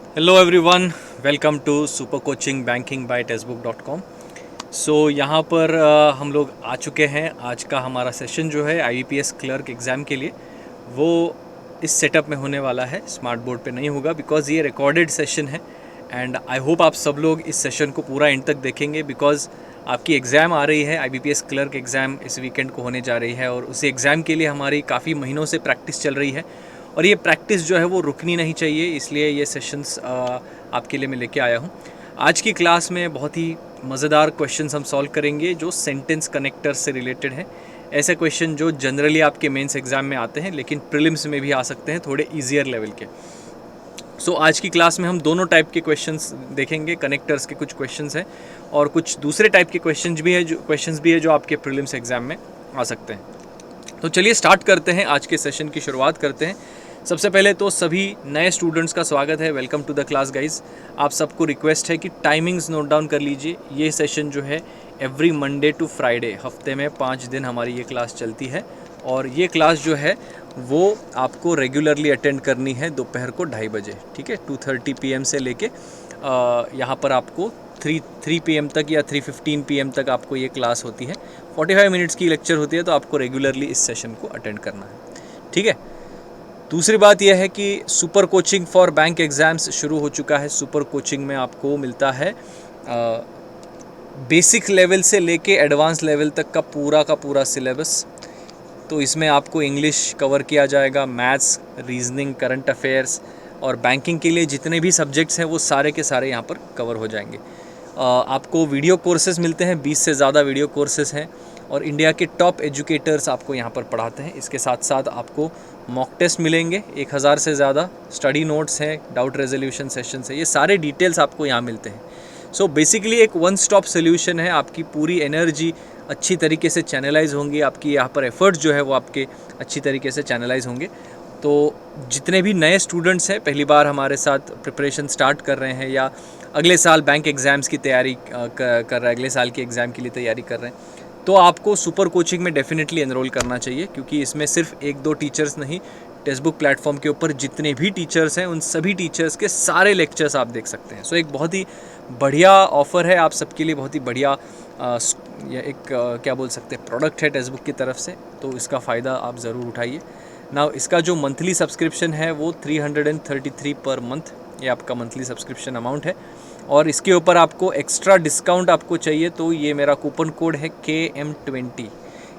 Hello everyone, welcome to super coaching banking by textbook dot com. So यहाँ पर हम लोग आ चुके हैं। आज का हमारा सेशन जो है आईबीपीएस क्लर्क एग्ज़ाम के लिए वो इस सेटअप में होने वाला है, स्मार्ट बोर्ड पे नहीं होगा बिकॉज़ ये रिकॉर्डेड सेशन है। एंड आई होप आप सब लोग इस सेशन को पूरा एंड तक देखेंगे बिकॉज़ आपकी एग्ज़ाम आ रही है। आईबीपीएस क्लर्क एग्ज़ाम इस वीकेंड को होने जा रही है और उसी एग्ज़ाम के लिए हमारी काफ़ी महीनों से प्रैक्टिस चल रही है और ये प्रैक्टिस जो है वो रुकनी नहीं चाहिए, इसलिए ये सेशंस आपके लिए मैं लेके आया हूँ। आज की क्लास में बहुत ही मज़ेदार क्वेश्चंस हम सॉल्व करेंगे जो सेंटेंस कनेक्टर से रिलेटेड है। ऐसे क्वेश्चन जो जनरली आपके मेंस एग्ज़ाम में आते हैं लेकिन प्रीलिम्स में भी आ सकते हैं, थोड़े ईजियर लेवल के। सो आज की क्लास में हम दोनों टाइप के क्वेश्चंस देखेंगे। कनेक्टर्स के कुछ क्वेश्चंस हैं और कुछ दूसरे टाइप के क्वेश्चंस भी है जो आपके प्रीलिम्स एग्ज़ाम में आ सकते हैं। तो चलिए स्टार्ट करते हैं, आज के सेशन की शुरुआत करते हैं। सबसे पहले तो सभी नए स्टूडेंट्स का स्वागत है, welcome to the class guys. आप सबको रिक्वेस्ट है कि टाइमिंग्स नोट डाउन कर लीजिए। ये सेशन जो है एवरी मंडे टू फ्राइडे, हफ्ते में 5 दिन हमारी ये क्लास चलती है और ये क्लास जो है वो आपको रेगुलरली अटेंड करनी है दोपहर को 2:30 बजे, ठीक है। 2:30 PM से लेके यहाँ पर आपको 3 PM तक या 3:15 PM तक आपको ये क्लास होती है। 45 मिनट्स की लेक्चर होती है, तो आपको रेगुलरली इस सेशन को अटेंड करना है, ठीक है। दूसरी बात यह है कि super coaching for bank exams शुरू हो चुका है। सुपर कोचिंग में आपको मिलता है बेसिक लेवल से लेके एडवांस लेवल तक का पूरा सिलेबस। तो इसमें आपको इंग्लिश कवर किया जाएगा, मैथ्स, रीजनिंग, करंट अफेयर्स और बैंकिंग के लिए जितने भी सब्जेक्ट्स हैं वो सारे के सारे यहाँ पर कवर हो जाएंगे। आपको वीडियो कोर्सेज मिलते हैं, 20 से ज़्यादा वीडियो कोर्सेज हैं और इंडिया के टॉप एजुकेटर्स आपको यहाँ पर पढ़ाते हैं। इसके साथ साथ आपको मॉक टेस्ट मिलेंगे, 1000 से ज़्यादा स्टडी नोट्स हैं, डाउट रेजोल्यूशन सेशंस है, ये सारे डिटेल्स आपको यहाँ मिलते हैं। सो बेसिकली एक वन स्टॉप सोल्यूशन है। आपकी पूरी एनर्जी अच्छी तरीके से चैनलाइज होंगी, आपकी यहाँ पर एफर्ट्स जो है वो आपके अच्छी तरीके से चैनलाइज होंगे। तो जितने भी नए स्टूडेंट्स हैं, पहली बार हमारे साथ प्रिपरेशन स्टार्ट कर रहे हैं या अगले साल बैंक एग्ज़ाम्स की तैयारी कर रहे हैं, अगले साल के एग्ज़ाम के लिए तैयारी कर रहे हैं, तो आपको सुपर कोचिंग में डेफिनेटली एनरोल करना चाहिए क्योंकि इसमें सिर्फ 1-2 टीचर्स नहीं, टेक्स्टबुक प्लेटफॉर्म के ऊपर जितने भी टीचर्स हैं उन सभी टीचर्स के सारे लेक्चर्स आप देख सकते हैं। सो एक बहुत ही बढ़िया ऑफ़र है आप सबके लिए, बहुत ही बढ़िया क्या बोल सकते हैं, प्रोडक्ट है टेक्स्टबुक की तरफ से, तो इसका फ़ायदा आप ज़रूर उठाइए ना। इसका जो मंथली सब्सक्रिप्शन है वो 333 पर मंथ, ये आपका मंथली सब्सक्रिप्शन अमाउंट है और इसके ऊपर आपको एक्स्ट्रा डिस्काउंट आपको चाहिए तो ये मेरा कूपन कोड है KM20।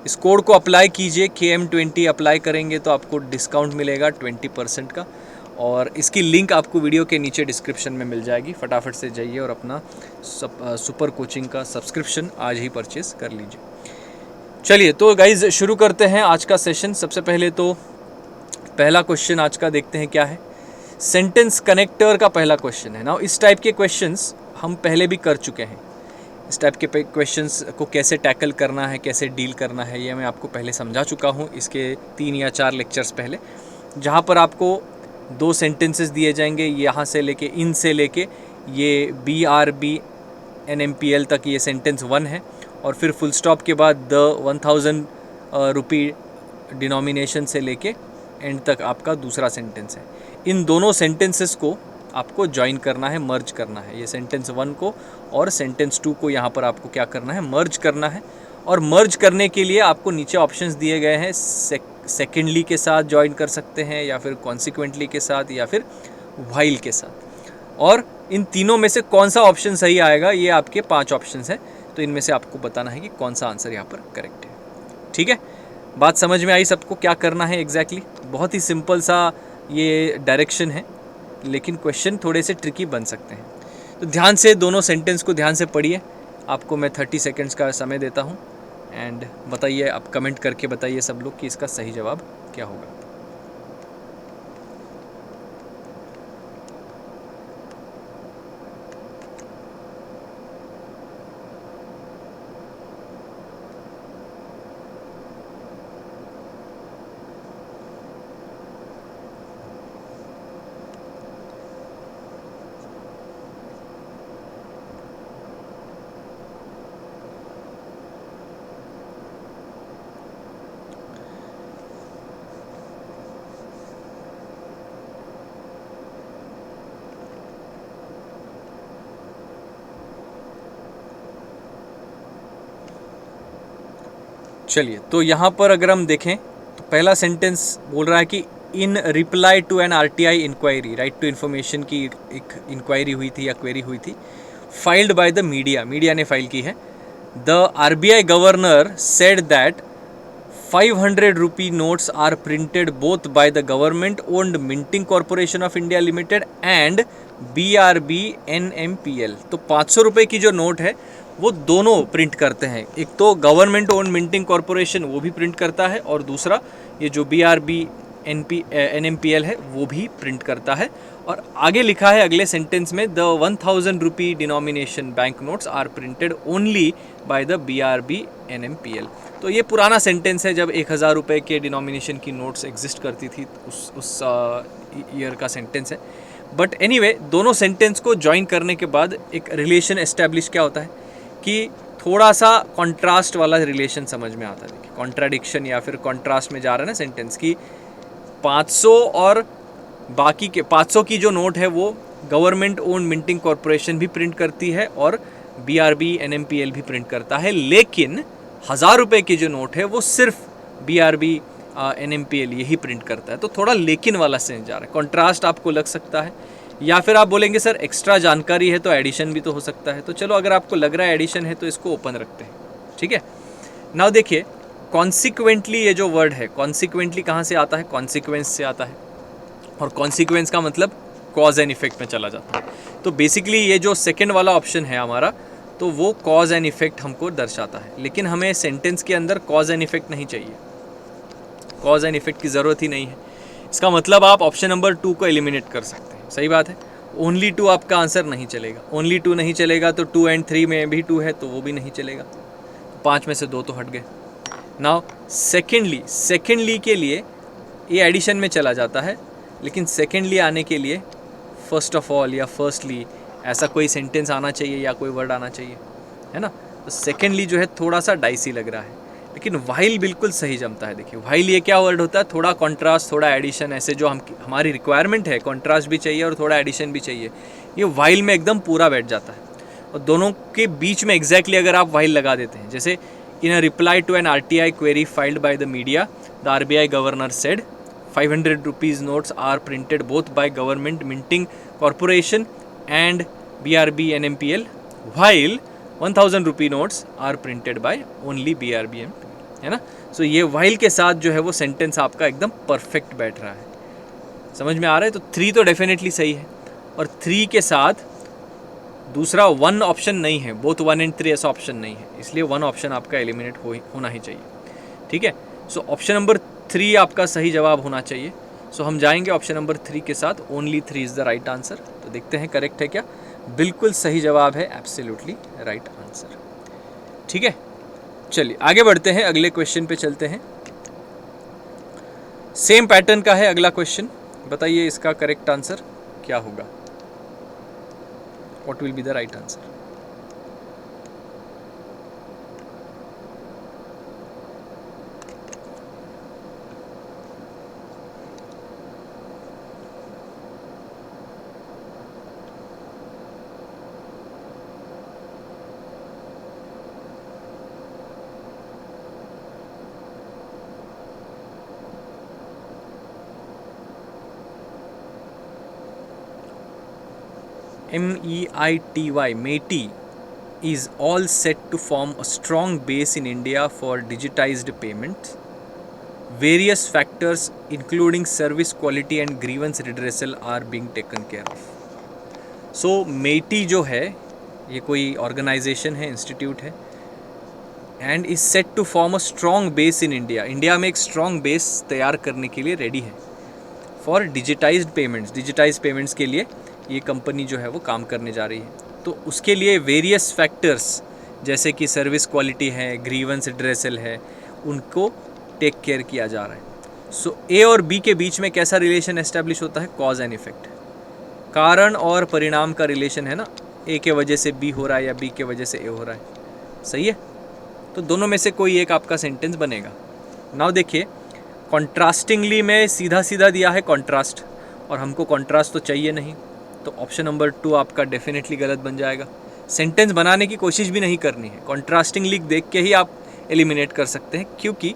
इस कोड को अप्लाई कीजिए, KM20 अप्लाई करेंगे तो आपको डिस्काउंट मिलेगा 20% का और इसकी लिंक आपको वीडियो के नीचे डिस्क्रिप्शन में मिल जाएगी। फटाफट से जाइए और अपना सुपर कोचिंग का सब्सक्रिप्शन आज ही परचेज़ कर लीजिए। चलिए तो गाइज़ शुरू करते हैं आज का सेशन। सबसे पहले तो पहला क्वेश्चन आज का देखते हैं क्या है। सेंटेंस कनेक्टर का पहला क्वेश्चन है ना। इस टाइप के क्वेश्चंस हम पहले भी कर चुके हैं। इस टाइप के क्वेश्चंस को कैसे टैकल करना है, कैसे डील करना है, ये मैं आपको पहले समझा चुका हूँ इसके 3 या 4 लेक्चर्स पहले, जहाँ पर आपको 2 सेंटेंसेस दिए जाएंगे, यहाँ से लेके इन से लेके ये BRB NMPL तक ये सेंटेंस 1 है और फिर फुल स्टॉप के बाद द 1000 रुपी डिनोमिनेशन से लेके एंड तक आपका दूसरा सेंटेंस है। इन दोनों सेंटेंसेस को आपको ज्वाइन करना है, मर्ज करना है। ये सेंटेंस 1 को और सेंटेंस 2 को यहाँ पर आपको क्या करना है, मर्ज करना है। और मर्ज करने के लिए आपको नीचे ऑप्शंस दिए गए हैं। सेकेंडली के साथ ज्वाइन कर सकते हैं या फिर कॉन्सिक्वेंटली के साथ या फिर व्हाइल के साथ। और इन तीनों में से कौन सा ऑप्शन सही आएगा, ये आपके 5 ऑप्शंस हैं, तो इनमें से आपको बताना है कि कौन सा आंसर यहाँ पर करेक्ट है, ठीक है। बात समझ में आई सबको, क्या करना है एग्जैक्टली? बहुत ही सिंपल सा ये डायरेक्शन है लेकिन क्वेश्चन थोड़े से ट्रिकी बन सकते हैं। तो ध्यान से दोनों सेंटेंस को ध्यान से पढ़िए। आपको मैं 30 सेकेंड्स का समय देता हूँ एंड बताइए, आप कमेंट करके बताइए सब लोग कि इसका सही जवाब क्या होगा। चलिए, तो यहाँ पर अगर हम देखें तो पहला सेंटेंस बोल रहा है कि in reply to an RTI inquiry, right to information की एक इंक्वायरी हुई थी या क्वेरी हुई थी, filed by the media, media ने फाइल की है। The RBI governor said that 500 rupee notes are printed both by the government owned Minting Corporation of India Limited and BRB NMPL। तो 500 रुपये की जो नोट है वो दोनों प्रिंट करते हैं, एक तो गवर्नमेंट ओन मिंटिंग कॉरपोरेशन वो भी प्रिंट करता है और दूसरा ये जो BRB NMPL है वो भी प्रिंट करता है। और आगे लिखा है अगले सेंटेंस में, the 1000 rupee denomination bank notes are printed only by the BRB NMPL। तो ये पुराना सेंटेंस है जब 1000 रुपये के डिनोमिनेशन की नोट्स एग्जिस्ट करती थी, उस ईयर का सेंटेंस है। बट एनीवे, दोनों सेंटेंस को ज्वाइन करने के बाद एक रिलेशन एस्टेब्लिश क्या होता है कि थोड़ा सा कॉन्ट्रास्ट वाला रिलेशन समझ में आता है। देखिए, कॉन्ट्राडिक्शन या फिर कॉन्ट्रास्ट में जा रहा है ना सेंटेंस की, 500 और बाकी के 500 की जो नोट है वो गवर्नमेंट ओन मिंटिंग कॉरपोरेशन भी प्रिंट करती है और BRB NMPL भी प्रिंट करता है, लेकिन 1000 रुपये की जो नोट है वो सिर्फ BRB NMPL यही प्रिंट करता है। तो थोड़ा लेकिन वाला सेंस जा रहा है, कॉन्ट्रास्ट आपको लग सकता है, या फिर आप बोलेंगे सर एक्स्ट्रा जानकारी है तो एडिशन भी तो हो सकता है। तो चलो, अगर आपको लग रहा है एडिशन है तो इसको ओपन रखते हैं, ठीक है। नाउ देखिए, कॉन्सिक्वेंटली ये जो वर्ड है, कॉन्सिक्वेंटली कहाँ से आता है? कॉन्सिक्वेंस से आता है, और कॉन्सिक्वेंस का मतलब कॉज एंड इफेक्ट में चला जाता है। तो बेसिकली ये जो सेकेंड वाला ऑप्शन है हमारा, तो वो कॉज एंड इफेक्ट हमको दर्शाता है, लेकिन हमें सेंटेंस के अंदर कॉज एंड इफेक्ट नहीं चाहिए, कॉज एंड इफेक्ट की ज़रूरत ही नहीं है। इसका मतलब आप ऑप्शन नंबर 2 को एलिमिनेट कर सकते हैं, सही बात है। ओनली 2 आपका आंसर नहीं चलेगा, ओनली 2 नहीं चलेगा तो 2 एंड 3 में भी 2 है तो वो भी नहीं चलेगा, 5 में से 2 तो हट गए। नाउ सेकेंडली के लिए ये एडिशन में चला जाता है, लेकिन सेकेंडली आने के लिए फर्स्ट ऑफ ऑल या फर्स्टली ऐसा कोई सेंटेंस आना चाहिए या कोई वर्ड आना चाहिए, है ना। तो सेकेंडली जो है थोड़ा सा डाइसी लग रहा है, लेकिन व्हाइल बिल्कुल सही जमता है। देखिए, व्हाइल ये क्या वर्ड होता है? थोड़ा कॉन्ट्रास्ट, थोड़ा एडिशन, ऐसे जो हमारी रिक्वायरमेंट है, कॉन्ट्रास्ट भी चाहिए और थोड़ा एडिशन भी चाहिए, ये व्हाइल में एकदम पूरा बैठ जाता है। और दोनों के बीच में एग्जैक्टली अगर आप व्हाइल लगा देते हैं, जैसे in a reply to an RTI query filed by the media, the RBI governor said 500 rupees notes are printed both by government minting corporation and BRB NMPL, while 1000 rupee notes are printed by only BRB NMPL, है ना। सो ये while के साथ जो है वो sentence आपका एकदम परफेक्ट बैठ रहा है, समझ में आ रहा है। तो 3 तो डेफिनेटली सही है, और 3 के साथ दूसरा 1 ऑप्शन नहीं है, बोथ 1 एंड 3 ऐसा ऑप्शन नहीं है, इसलिए 1 ऑप्शन आपका एलिमिनेट होना ही चाहिए, ठीक है। सो ऑप्शन नंबर 3 आपका सही जवाब होना चाहिए। सो हम जाएंगे ऑप्शन नंबर 3 के साथ, only 3 is the right answer. तो देखते हैं करेक्ट है क्या। बिल्कुल सही जवाब है, एब्सोल्युटली राइट आंसर, ठीक है। चलिए आगे बढ़ते हैं, अगले क्वेश्चन पे चलते हैं। सेम पैटर्न का है अगला क्वेश्चन, बताइए इसका करेक्ट आंसर क्या होगा, what will be the right answer. MEITY, MEITY is all set to form a strong base in India for digitized payments. Various factors including service quality and grievance redressal are being taken care of. So MEITY जो है ये कोई organisation है, institute है, and is set to form a strong base in India, India में एक strong base तैयार करने के लिए रेडी है for digitised payments, digitise payments के लिए ये कंपनी जो है वो काम करने जा रही है। तो उसके लिए वेरियस फैक्टर्स जैसे कि सर्विस क्वालिटी है, ग्रीवेंस एड्रेसल है, उनको टेक केयर किया जा रहा है। सो ए और बी के बीच में कैसा रिलेशन एस्टेब्लिश होता है? कॉज एंड इफेक्ट, कारण और परिणाम का रिलेशन है ना, ए के वजह से बी हो रहा है या बी के वजह से ए हो रहा है, सही है। तो दोनों में से कोई एक आपका सेंटेंस बनेगा। नाउ देखिए, कॉन्ट्रास्टिंगली में सीधा सीधा दिया है कॉन्ट्रास्ट, और हमको कॉन्ट्रास्ट तो चाहिए नहीं, तो ऑप्शन नंबर 2 आपका डेफिनेटली गलत बन जाएगा। सेंटेंस बनाने की कोशिश भी नहीं करनी है, कॉन्ट्रास्टिंगली देख के ही आप एलिमिनेट कर सकते हैं, क्योंकि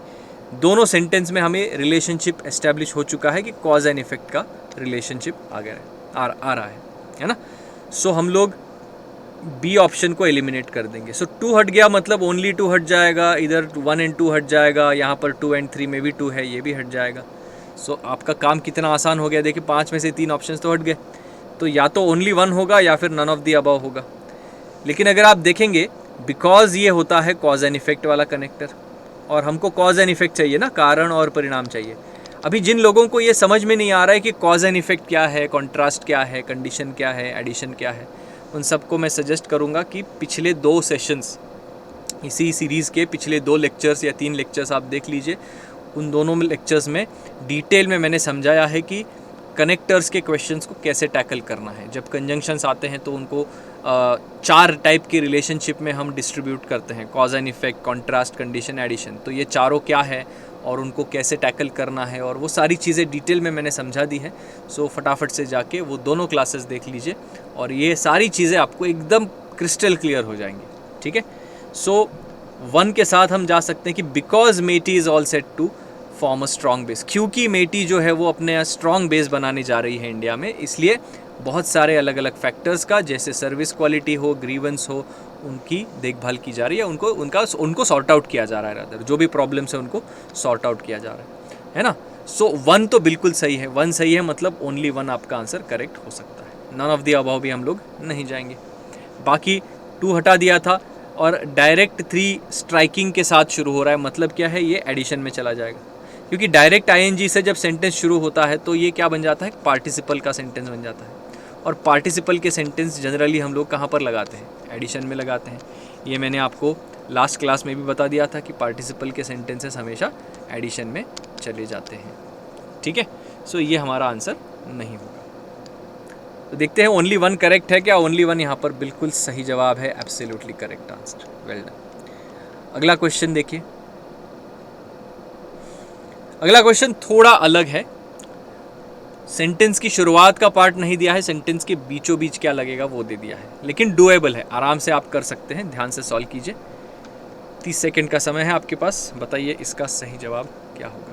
दोनों सेंटेंस में हमें रिलेशनशिप एस्टेब्लिश हो चुका है कि कॉज एंड इफेक्ट का रिलेशनशिप आ रहा है ना। सो हम लोग बी ऑप्शन को एलिमिनेट कर देंगे। सो 2 हट गया, मतलब ओनली 2 हट जाएगा, इधर 1 एंड 2 हट जाएगा, यहाँ पर 2 एंड 3 में भी 2 है, ये भी हट जाएगा। सो आपका काम कितना आसान हो गया, देखिए 5 में से 3 ऑप्शंस तो हट गए, तो या तो ओनली 1 होगा या फिर नन ऑफ द अबव होगा। लेकिन अगर आप देखेंगे, बिकॉज ये होता है कॉज एंड इफेक्ट वाला कनेक्टर, और हमको कॉज एंड इफेक्ट चाहिए ना, कारण और परिणाम चाहिए। अभी जिन लोगों को ये समझ में नहीं आ रहा है कि कॉज एंड इफेक्ट क्या है, कॉन्ट्रास्ट क्या है, कंडीशन क्या है, एडिशन क्या है, उन सबको मैं सजेस्ट करूँगा कि पिछले 2 सेशंस, इसी सीरीज़ के पिछले 2 लेक्चर्स या 3 लेक्चर्स आप देख लीजिए। उन दोनों लेक्चर्स में डिटेल में मैंने समझाया है कि कनेक्टर्स के क्वेश्चंस को कैसे टैकल करना है। जब कंजंक्शंस आते हैं तो उनको 4 टाइप की रिलेशनशिप में हम डिस्ट्रीब्यूट करते हैं, cause and effect, contrast, condition, addition. तो ये चारों क्या है और उनको कैसे टैकल करना है, और वो सारी चीज़ें डिटेल में मैंने समझा दी है। सो फटाफट से जाके वो दोनों क्लासेस देख लीजिए और ये सारी चीज़ें आपको एकदम क्रिस्टल क्लियर हो जाएंगी, ठीक है। सो 1 के साथ हम जा सकते हैं कि because Matty is all set to form a strong base, क्योंकि मेटी जो है वो अपने स्ट्रॉन्ग बेस बनाने जा रही है इंडिया में, इसलिए बहुत सारे अलग अलग फैक्टर्स का, जैसे सर्विस क्वालिटी हो, ग्रीवेंस हो, उनकी देखभाल की जा रही है, उनको सॉर्ट आउट किया जा रहा है, रादर जो भी प्रॉब्लम्स है उनको सॉर्ट आउट किया जा रहा है ना। सो 1 तो बिल्कुल सही है, 1 सही है, मतलब ओनली 1 आपका आंसर करेक्ट हो सकता है। नन ऑफ द अबव भी हम लोग नहीं जाएंगे। बाकी 2 हटा दिया था और डायरेक्ट 3 स्ट्राइकिंग के साथ शुरू हो रहा है, मतलब क्या है, ये एडिशन में चला जाएगा, क्योंकि डायरेक्ट आईएनजी से जब सेंटेंस शुरू होता है तो ये क्या बन जाता है, पार्टिसिपल का सेंटेंस बन जाता है। और पार्टिसिपल के सेंटेंस जनरली हम लोग कहाँ पर लगाते हैं, एडिशन में लगाते हैं। ये मैंने आपको लास्ट क्लास में भी बता दिया था कि पार्टिसिपल के सेंटेंसेस हमेशा एडिशन में चले जाते हैं, ठीक है। सो ये हमारा आंसर नहीं होगा। तो देखते हैं ओनली 1 करेक्ट है क्या। ओनली 1 यहाँ पर बिल्कुल सही जवाब है, absolutely correct answer, well done. अगला क्वेश्चन देखिए। अगला क्वेश्चन थोड़ा अलग है, सेंटेंस की शुरुआत का पार्ट नहीं दिया है, सेंटेंस के बीचों बीच क्या लगेगा वो दे दिया है, लेकिन डुएबल है, आराम से आप कर सकते हैं। ध्यान से सॉल्व कीजिए, 30 सेकंड का समय है आपके पास। बताइए इसका सही जवाब क्या होगा।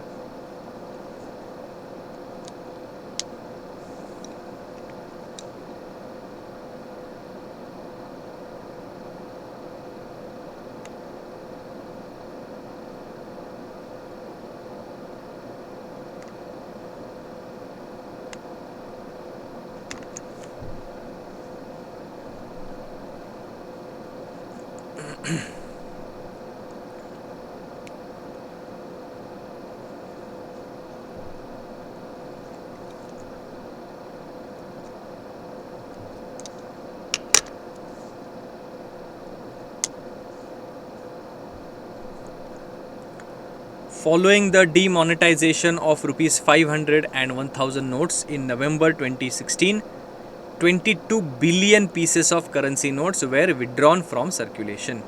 Following the demonetization of rupees 500 and 1000 notes in November 2016, 22 billion pieces of currency notes were withdrawn from circulation.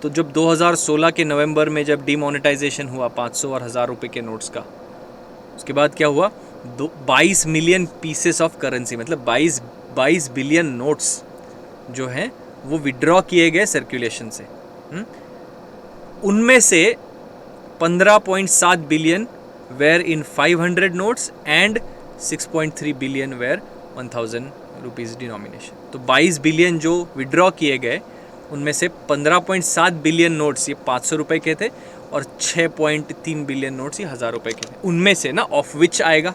तो जब 2016 के नवंबर में जब डिमोनेटाइजेशन हुआ 500 और 1000 रुपये के नोट्स का, उसके बाद क्या हुआ, 22 मिलियन पीसेस ऑफ करेंसी, मतलब 22 बिलियन नोट्स जो हैं वो विड्रॉ किए गए सर्कुलेशन से। उनमें से 15.7 billion were in 500 notes and 6.3 billion were 1000 rupees denomination. तो 22 बिलियन जो विड्रॉ किए गए, उनमें से 15.7 बिलियन नोट्स ये 500 रुपये के थे और 6.3 बिलियन नोट्स ये 1000 रुपये के थे। उनमें से ना ऑफ विच आएगा,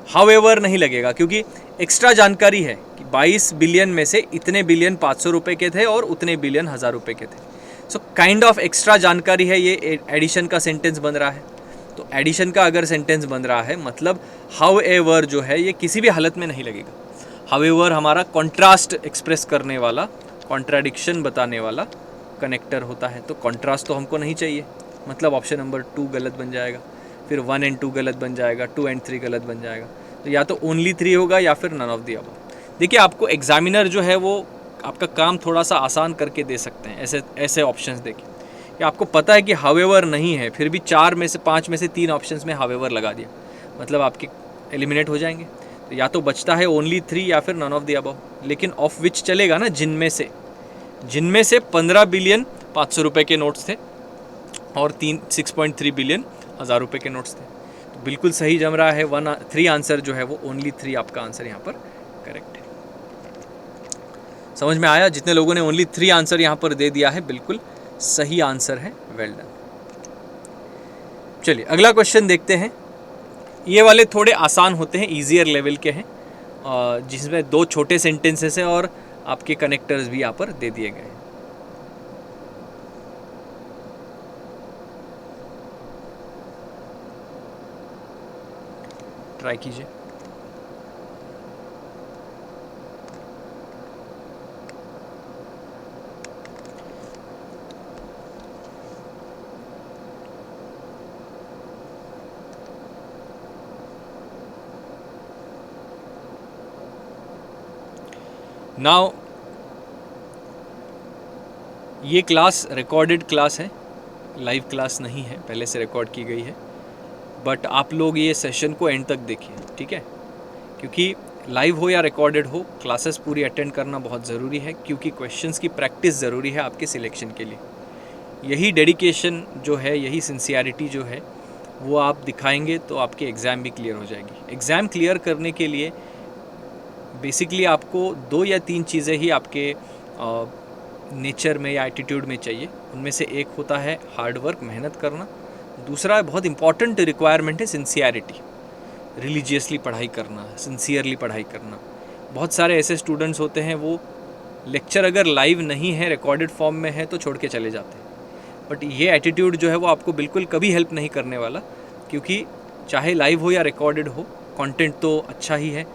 हाउएवर नहीं लगेगा, क्योंकि एक्स्ट्रा जानकारी है कि 22 बिलियन में से इतने बिलियन 500 रुपये के थे और उतने बिलियन 1000 रुपये के थे। सो काइंड ऑफ एक्स्ट्रा जानकारी है, ये एडिशन का सेंटेंस बन रहा है। तो एडिशन का अगर सेंटेंस बन रहा है, मतलब हाउएवर जो है ये किसी भी हालत में नहीं लगेगा। हाउएवर हमारा कॉन्ट्रास्ट एक्सप्रेस करने वाला, कॉन्ट्राडिक्शन बताने वाला कनेक्टर होता है। तो कॉन्ट्रास्ट तो हमको नहीं चाहिए, मतलब ऑप्शन नंबर 2 गलत बन जाएगा, फिर 1 एंड 2 गलत बन जाएगा, 2 एंड 3 गलत बन जाएगा। तो या तो ओनली 3 होगा या फिर नन ऑफ द अबव। देखिए आपको एग्जामिनर जो है वो आपका काम थोड़ा सा आसान करके दे सकते हैं, ऐसे ऑप्शंस देखिए कि आपको पता है कि हाउएवर नहीं है, फिर भी 4 में से 5 में से 3 ऑप्शंस में हाउएवर लगा दिया, मतलब आपके एलिमिनेट हो जाएंगे। तो या तो बचता है ओनली 3 या फिर नन ऑफ द अबव। लेकिन ऑफ विच चलेगा ना, जिनमें से 15 बिलियन 500 रुपये के नोट्स थे और 6.3 बिलियन हज़ार रुपये के नोट्स थे। तो बिल्कुल सही जम रहा है। 3 आंसर जो है वो ओनली 3 आपका आंसर यहाँ पर करेक्ट है। समझ में आया? जितने लोगों ने ओनली 3 आंसर यहाँ पर दे दिया है बिल्कुल सही आंसर है। Well done. चलिए अगला क्वेश्चन देखते हैं। ये वाले थोड़े आसान होते हैं, ईजियर लेवल के हैं, जिसमें 2 छोटे सेंटेंसेस हैं और आपके कनेक्टर्स भी यहाँ पर दे दिए गए हैं। ट्राई कीजिए। नाउ ये क्लास रिकॉर्डेड क्लास है, लाइव क्लास नहीं है, पहले से रिकॉर्ड की गई है। बट आप लोग ये सेशन को एंड तक देखिए, ठीक है? क्योंकि लाइव हो या रिकॉर्डेड हो, क्लासेस पूरी अटेंड करना बहुत ज़रूरी है, क्योंकि क्वेश्चंस की प्रैक्टिस ज़रूरी है आपके सिलेक्शन के लिए। यही डेडिकेशन जो है, यही सिंसियरिटी जो है, वो आप दिखाएंगे तो आपकी एग्ज़ाम भी क्लियर हो जाएगी। एग्ज़ाम क्लियर करने के लिए बेसिकली आपको 2 या 3 चीज़ें ही आपके नेचर में या एटीट्यूड में चाहिए। उनमें से एक होता है हार्ड वर्क, मेहनत करना। दूसरा बहुत इंपॉर्टेंट रिक्वायरमेंट है सिंसियरिटी, रिलीजियसली पढ़ाई करना, सिंसियरली पढ़ाई करना। बहुत सारे ऐसे स्टूडेंट्स होते हैं, वो लेक्चर अगर लाइव नहीं है, रिकॉर्डेड फॉर्म में है, तो छोड़ के चले जाते हैं। बट ये एटीट्यूड जो है वो आपको बिल्कुल कभी हेल्प नहीं करने वाला, क्योंकि चाहे लाइव हो या रिकॉर्डेड हो, कंटेंट तो अच्छा ही है,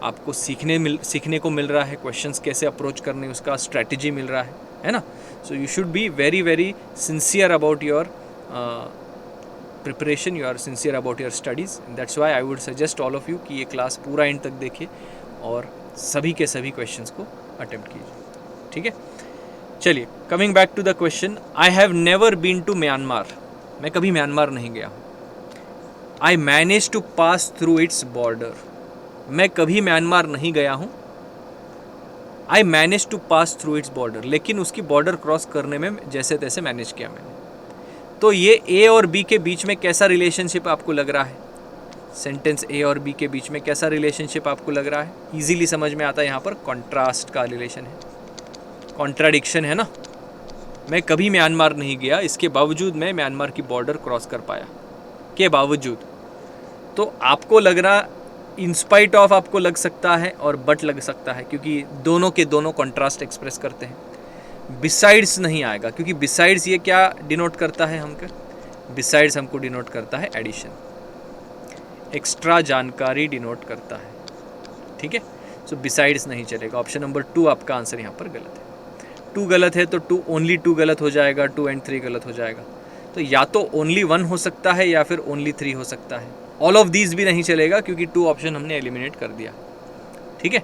आपको सीखने को मिल रहा है, क्वेश्चंस कैसे अप्रोच करने उसका स्ट्रैटेजी मिल रहा है ना? So you should be very very sincere about your preparation, you are sincere about your studies. That's why I would suggest all of you कि ये क्लास पूरा एंड तक देखिए और सभी के सभी क्वेश्चंस को अटेम्प्ट कीजिए, ठीक है? चलिए, coming back to the question, I have never been to Myanmar. मैं कभी म्यांमार नहीं गया हूँ। I manage to pass through its border. मैं कभी म्यांमार नहीं गया हूँ। I manage to pass through its border, लेकिन उसकी बॉर्डर क्रॉस करने में जैसे तैसे मैनेज किया मैंने। तो ये ए और बी के बीच में कैसा रिलेशनशिप आपको लग रहा है? सेंटेंस ए और बी के बीच में कैसा रिलेशनशिप आपको लग रहा है? इजीली समझ में आता है, यहाँ पर कॉन्ट्रास्ट का रिलेशन है, कॉन्ट्राडिक्शन है ना। मैं कभी म्यांमार नहीं गया, इसके बावजूद मैं म्यांमार की बॉर्डर क्रॉस कर पाया, के बावजूद। तो आपको लग रहा इंस्पाइट ऑफ आपको लग सकता है और बट लग सकता है, क्योंकि दोनों के दोनों कॉन्ट्रास्ट एक्सप्रेस करते हैं। बिसाइड्स नहीं आएगा, क्योंकि बिसाइड्स ये क्या डिनोट करता है हमको? बिसाइड्स हमको डिनोट करता है एडिशन, एक्स्ट्रा जानकारी डिनोट करता है, ठीक है? सो बिसाइड्स नहीं चलेगा। ऑप्शन नंबर 2 आपका आंसर यहाँ पर गलत है। 2 गलत है तो ओनली 2 गलत हो जाएगा, 2 एंड 3 गलत हो जाएगा। तो या तो ओनली 1 हो सकता है या फिर ओनली 3 हो सकता है। ऑल ऑफ दीज भी नहीं चलेगा, क्योंकि 2 ऑप्शन हमने एलिमिनेट कर दिया, ठीक है?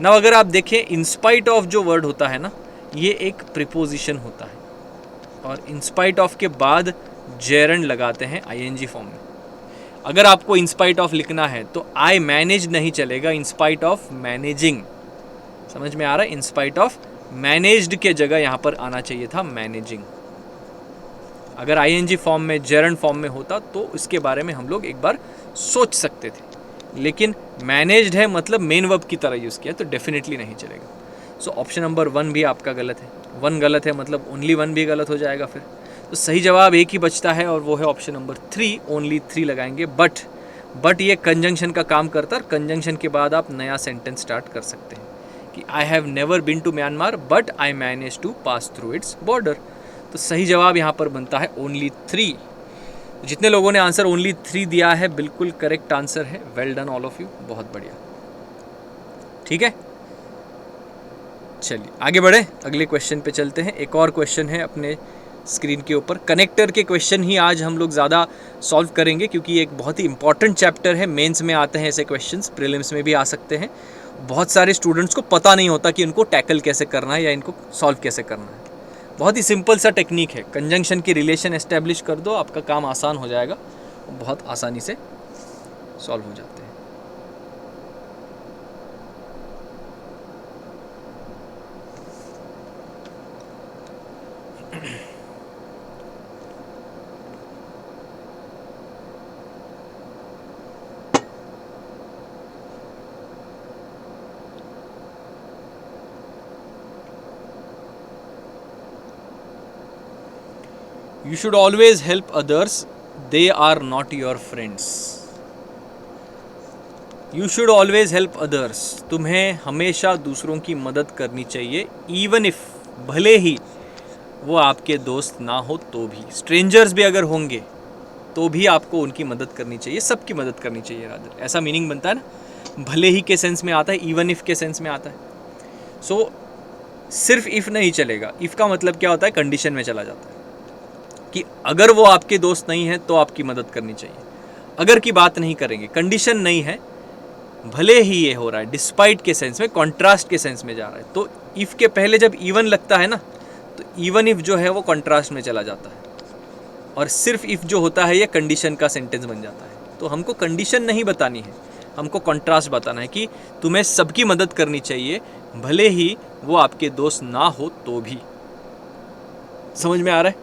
ना अगर आप देखें, इंस्पाइट ऑफ जो वर्ड होता है ना, ये एक प्रीपोजिशन होता है, और इंस्पाइट ऑफ के बाद जेरंड लगाते हैं आईएनजी फॉर्म में। अगर आपको इंस्पाइट ऑफ लिखना है तो आई मैनेज नहीं चलेगा, इंस्पाइट ऑफ मैनेजिंग। समझ में आ रहा है? इंस्पाइट ऑफ मैनेज्ड के जगह यहाँ पर आना चाहिए था मैनेजिंग। अगर आईएनजी फॉर्म में, जेरंड फॉर्म में होता तो इसके बारे में हम लोग एक बार सोच सकते थे, लेकिन मैनेज्ड है मतलब मेन वर्ब की तरह यूज़ किया, तो डेफिनेटली नहीं चलेगा। सो ऑप्शन नंबर 1 भी आपका गलत है। 1 गलत है मतलब ओनली 1 भी गलत हो जाएगा फिर। तो सही जवाब एक ही बचता है, और वो है ऑप्शन नंबर 3, ओनली 3 लगाएंगे। बट ये कंजंक्शन का काम करता है, कंजंक्शन के बाद आप नया सेंटेंस स्टार्ट कर सकते हैं कि I have never been to Myanmar but I manage to pass through its border. तो सही जवाब यहाँ पर बनता है ओनली 3। जितने लोगों ने आंसर ओनली 3 दिया है, बिल्कुल करेक्ट आंसर है। Well done all of you, बहुत बढ़िया, ठीक है? चलिए आगे बढ़े, अगले क्वेश्चन पे चलते हैं। एक और क्वेश्चन है अपने स्क्रीन के ऊपर। कनेक्टर के क्वेश्चन ही आज हम लोग ज़्यादा सॉल्व करेंगे, क्योंकि एक बहुत ही इंपॉर्टेंट चैप्टर है। मेंस में आते हैं ऐसे क्वेश्चंस, प्रीलिम्स में भी आ सकते हैं। बहुत सारे स्टूडेंट्स को पता नहीं होता कि उनको टैकल कैसे करना है या इनको सॉल्व कैसे करना है। बहुत ही सिंपल सा टेक्निक है, कंजंक्शन की रिलेशन एस्टेब्लिश कर दो, आपका काम आसान हो जाएगा, बहुत आसानी से सॉल्व हो जाते हैं। You should always help others, they are not your friends. You should always help others, तुम्हें हमेशा दूसरों की मदद करनी चाहिए, इवन इफ, भले ही वो आपके दोस्त ना हो तो भी, स्ट्रेंजर्स भी अगर होंगे तो भी आपको उनकी मदद करनी चाहिए, सबकी मदद करनी चाहिए रादर। ऐसा मीनिंग बनता है ना, भले ही के सेंस में आता है, इवन इफ के सेंस में आता है। सो सिर्फ इफ नहीं चलेगा। इफ का मतलब क्या होता है, कंडीशन में चला जाता है कि अगर वो आपके दोस्त नहीं है तो आपकी मदद करनी चाहिए। अगर की बात नहीं करेंगे, कंडीशन नहीं है, भले ही ये हो रहा है, डिस्पाइट के सेंस में, कॉन्ट्रास्ट के सेंस में जा रहा है। तो इफ के पहले जब इवन लगता है ना, तो इवन इफ जो है वो कॉन्ट्रास्ट में चला जाता है, और सिर्फ इफ जो होता है ये कंडीशन का सेंटेंस बन जाता है। तो हमको कंडीशन नहीं बतानी है, हमको कॉन्ट्रास्ट बताना है कि तुम्हें सबकी मदद करनी चाहिए, भले ही वो आपके दोस्त ना हो तो भी। समझ में आ रहा है?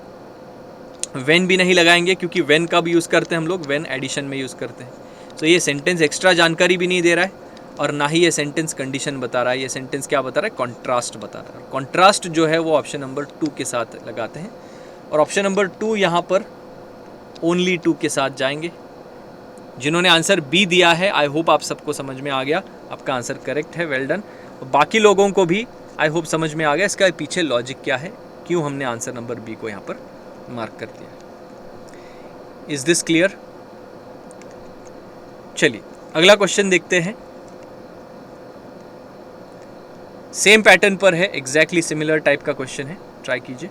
वेन भी नहीं लगाएंगे, क्योंकि वेन कब यूज़ करते हैं हम लोग, वेन एडिशन में यूज़ करते हैं। तो ये सेंटेंस एक्स्ट्रा जानकारी भी नहीं दे रहा है, और ना ही ये सेंटेंस कंडीशन बता रहा है। ये सेंटेंस क्या बता रहा है, कॉन्ट्रास्ट बता रहा है। कॉन्ट्रास्ट जो है वो ऑप्शन नंबर 2 के साथ लगाते हैं, और ऑप्शन नंबर 2 यहाँ पर ओनली 2 के साथ जाएंगे। जिन्होंने आंसर बी दिया है, आई होप आप सबको समझ में आ गया, आपका आंसर करेक्ट है, वेल डन। बाकी लोगों को भी आई होप समझ में आ गया इसका पीछे लॉजिक क्या है, क्यों हमने आंसर नंबर बी को यहाँ पर मार्क कर दिया। Is this clear? चलिए अगला क्वेश्चन देखते हैं। सेम पैटर्न पर है, एग्जैक्टली सिमिलर टाइप का क्वेश्चन है, ट्राई कीजिए।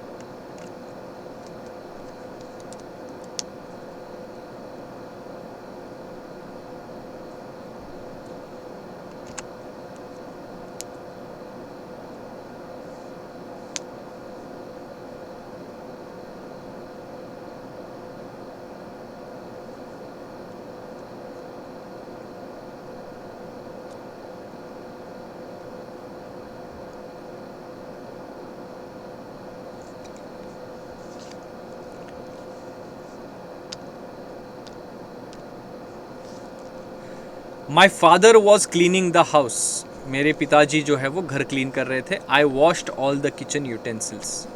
My father was cleaning the house, मेरे पिताजी जो है वो घर क्लीन कर रहे थे। I washed all the kitchen utensils,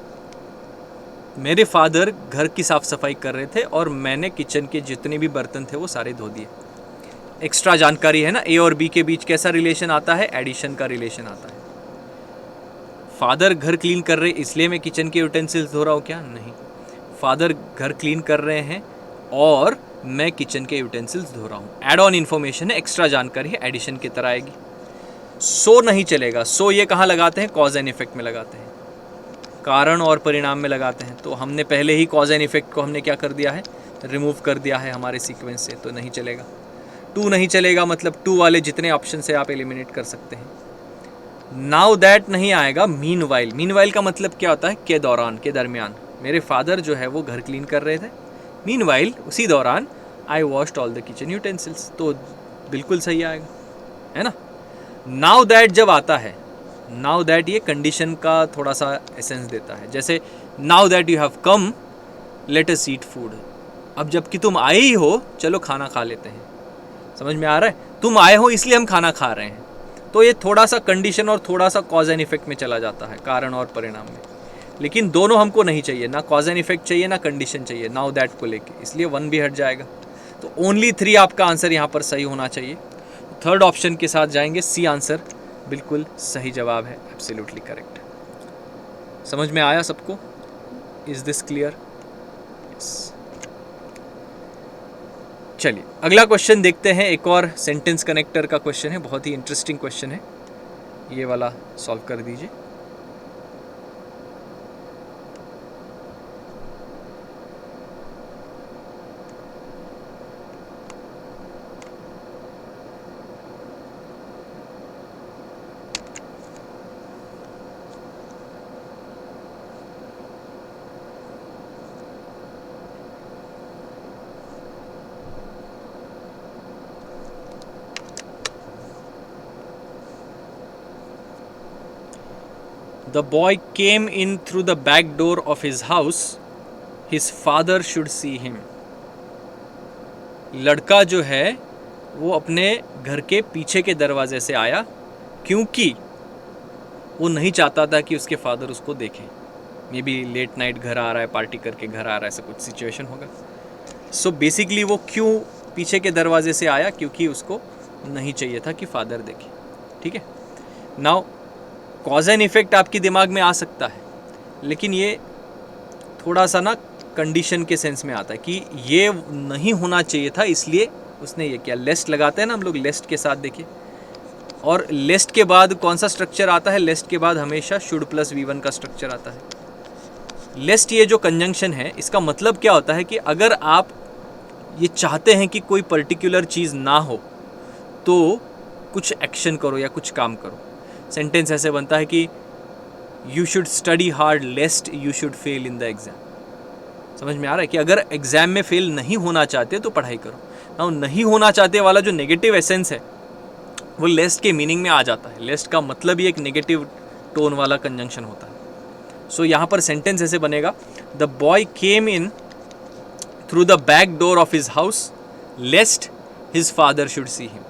मेरे फादर घर की साफ सफाई कर रहे थे और मैंने किचन के जितने भी बर्तन थे वो सारे धो दिए। एक्स्ट्रा जानकारी है ना, ए और बी के बीच कैसा रिलेशन आता है, एडिशन का रिलेशन आता है। फादर घर क्लीन कर रहे इसलिए मैं किचन के यूटेंसिल्स धो रहा हूँ क्या? नहीं, फादर घर क्लीन कर रहे हैं और मैं किचन के यूटेंसिल्स धो रहा हूँ। एड ऑन इन्फॉर्मेशन है, एक्स्ट्रा जानकारी है, एडिशन की तरह आएगी। सो नहीं चलेगा। सो ये कहाँ लगाते हैं, कॉज एंड इफेक्ट में लगाते हैं, कारण और परिणाम में लगाते हैं। तो हमने पहले ही कॉज एंड इफेक्ट को हमने क्या कर दिया है, रिमूव कर दिया है हमारे सीक्वेंस से, तो नहीं चलेगा। 2 नहीं चलेगा, मतलब 2 वाले जितने ऑप्शन से आप एलिमिनेट कर सकते हैं। नाउ दैट नहीं आएगा, मीन वाइल। मीन वाइल का मतलब क्या होता है, के दौरान, के दरमियान। मेरे फादर जो है वो घर क्लीन कर रहे थे, मीन वाइल उसी दौरान I washed all the kitchen utensils, तो बिल्कुल सही आएगा, है ना। नाउ दैट जब आता है, नाउ दैट ये कंडीशन का थोड़ा सा एसेंस देता है। जैसे now that you have come let us eat food, अब जबकि तुम आए ही हो, चलो खाना खा लेते हैं। समझ में आ रहा है, तुम आए हो इसलिए हम खाना खा रहे हैं। तो ये थोड़ा सा कंडीशन और थोड़ा सा कॉज एंड इफेक्ट में चला जाता है, कारण और परिणाम में। लेकिन दोनों हमको नहीं चाहिए, ना कॉज एंड इफेक्ट चाहिए ना कंडीशन चाहिए नाउ दैट को लेके, इसलिए 1 भी हट जाएगा। तो ओनली 3 आपका आंसर यहाँ पर सही होना चाहिए। थर्ड ऑप्शन के साथ जाएंगे, सी आंसर बिल्कुल सही जवाब है, एब्सोल्युटली करेक्ट। समझ में आया सबको? Is this clear? यस। चलिए अगला क्वेश्चन देखते हैं। एक और सेंटेंस कनेक्टर का क्वेश्चन है, बहुत ही इंटरेस्टिंग क्वेश्चन है, ये वाला सॉल्व कर दीजिए। The boy came in through the back door of his house. His father should see him. लड़का जो है वो अपने घर के पीछे के दरवाजे से आया, क्योंकि वो नहीं चाहता था कि उसके फादर उसको देखें। मे बी लेट नाइट घर आ रहा है, पार्टी करके घर आ रहा है, ऐसा कुछ सिचुएशन होगा। सो बेसिकली वो क्यों पीछे के दरवाजे से आया, क्योंकि उसको नहीं चाहिए था कि फादर देखे। ठीक है, नाउ कॉज एंड इफेक्ट आपके दिमाग में आ सकता है, लेकिन ये थोड़ा सा ना कंडीशन के सेंस में आता है कि ये नहीं होना चाहिए था, इसलिए उसने ये किया। लेस्ट लगाते हैं ना हम लोग, लेस्ट के साथ देखिए, और लेस्ट के बाद कौन सा स्ट्रक्चर आता है? लेस्ट के बाद हमेशा शुड प्लस V1 का स्ट्रक्चर आता है। लेस्ट ये जो कंजंक्शन है, इसका मतलब क्या होता है कि अगर आप ये चाहते हैं कि कोई पर्टिकुलर चीज़ ना हो तो कुछ एक्शन करो या कुछ काम करो। सेंटेंस ऐसे बनता है कि you should study hard लेस्ट you should fail in the exam. समझ में आ रहा है कि अगर एग्ज़ाम में फेल नहीं होना चाहते तो पढ़ाई करो ना। नहीं होना चाहते वाला जो नेगेटिव एसेंस है वो लेस्ट के मीनिंग में आ जाता है। लेस्ट का मतलब ही एक नेगेटिव टोन वाला कंजंक्शन होता है। सो यहाँ पर सेंटेंस ऐसे बनेगा, the boy came in through the back door of his house lest his father should see him.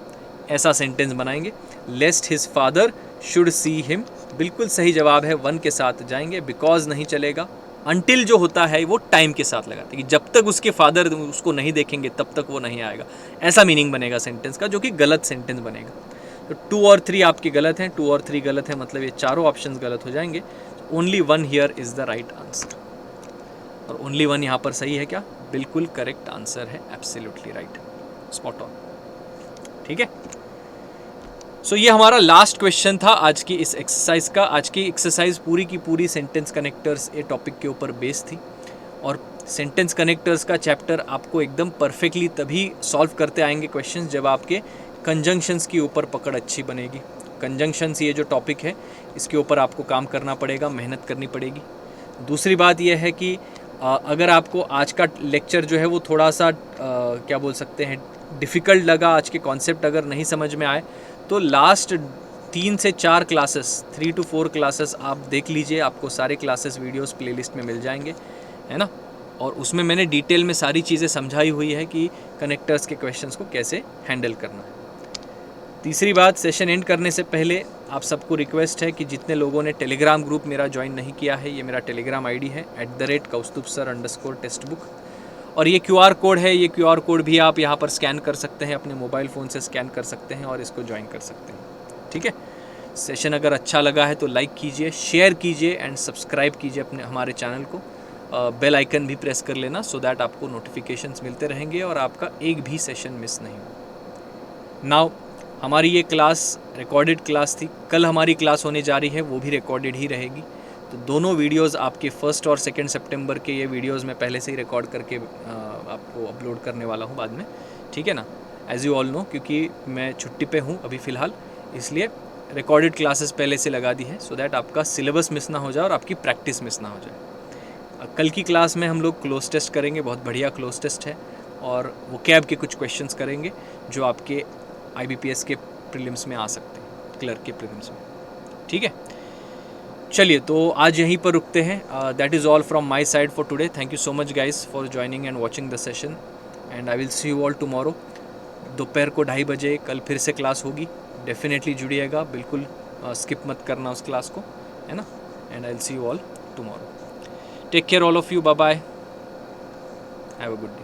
ऐसा सेंटेंस बनाएंगे, lest his father should see him. बिल्कुल सही जवाब है, 1 के साथ जाएंगे। बिकॉज नहीं चलेगा, अनटिल जो होता है वो टाइम के साथ लगाते हैं कि जब तक उसके फादर उसको नहीं देखेंगे तब तक वो नहीं आएगा। ऐसा मीनिंग बनेगा सेंटेंस का, जो कि गलत सेंटेंस बनेगा। तो 2 और 3 आपके गलत हैं, 2 और 3 गलत हैं, मतलब ये चारों ऑप्शंस गलत हो जाएंगे। Only 1 here is the right answer, और ओनली 1 यहाँ पर सही है क्या? बिल्कुल करेक्ट आंसर है, एब्सोल्युटली राइट, स्पॉट ऑन। ठीक है, सो ये हमारा लास्ट क्वेश्चन था आज की इस एक्सरसाइज का। आज की एक्सरसाइज पूरी की पूरी सेंटेंस कनेक्टर्स ये टॉपिक के ऊपर बेस थी, और सेंटेंस कनेक्टर्स का चैप्टर आपको एकदम परफेक्टली तभी सॉल्व करते आएंगे क्वेश्चंस जब आपके कंजंक्शंस की ऊपर पकड़ अच्छी बनेगी। कंजंक्शंस ये जो टॉपिक है इसके ऊपर आपको काम करना पड़ेगा, मेहनत करनी पड़ेगी। दूसरी बात यह है कि अगर आपको आज का लेक्चर जो है वो थोड़ा सा क्या बोल सकते हैं डिफ़िकल्ट लगा, आज के कॉन्सेप्ट अगर नहीं समझ में आए, तो लास्ट 3 से 4 क्लासेस, 3 to 4 क्लासेस आप देख लीजिए, आपको सारे क्लासेस वीडियोस प्लेलिस्ट में मिल जाएंगे, है ना। और उसमें मैंने डिटेल में सारी चीज़ें समझाई हुई है कि कनेक्टर्स के क्वेश्चंस को कैसे हैंडल करना है। तीसरी बात, सेशन एंड करने से पहले आप सबको रिक्वेस्ट है कि जितने लोगों ने टेलीग्राम ग्रुप मेरा ज्वाइन नहीं किया है, ये मेरा टेलीग्राम आईडी है @kaustubsir_टेक्स्टबुक, और ये QR कोड है। ये QR कोड भी आप यहाँ पर स्कैन कर सकते हैं, अपने मोबाइल फ़ोन से स्कैन कर सकते हैं और इसको ज्वाइन कर सकते हैं। ठीक है, सेशन अगर अच्छा लगा है तो लाइक कीजिए, शेयर कीजिए एंड सब्सक्राइब कीजिए अपने हमारे चैनल को। बेल आइकन भी प्रेस कर लेना, सो दैट आपको नोटिफिकेशंस मिलते रहेंगे और आपका एक भी सेशन मिस नहीं हो। नाउ हमारी ये क्लास रिकॉर्डेड क्लास थी, कल हमारी क्लास होने जा रही है, वो भी रिकॉर्डेड ही रहेगी। तो दोनों वीडियोस आपके 1 और 2 सितंबर के ये वीडियोस मैं पहले से ही रिकॉर्ड करके आपको अपलोड करने वाला हूँ बाद में। ठीक है ना, एज़ यू ऑल नो, क्योंकि मैं छुट्टी पे हूँ अभी फ़िलहाल, इसलिए रिकॉर्डेड क्लासेस पहले से लगा दी है, सो दैट आपका सिलेबस मिस ना हो जाए और आपकी प्रैक्टिस मिस ना हो जाए। कल की क्लास में हम लोग क्लोज टेस्ट करेंगे, बहुत बढ़िया क्लोज टेस्ट है, और वो कैब के कुछ क्वेश्चंस करेंगे जो आपके IBPS के प्रीलिम्स में आ सकते हैं, क्लर्क के प्रीलिम्स में। ठीक है, चलिए तो आज यहीं पर रुकते हैं। That is all from my side for today. Thank you so much guys for joining and watching the session, and I will see you all tomorrow. दोपहर को 2:30 बजे कल फिर से क्लास होगी, डेफिनेटली जुड़िएगा, बिल्कुल स्किप मत करना उस क्लास को, है ना। And I will see you all tomorrow. Take care all of you, bye bye, have a good day.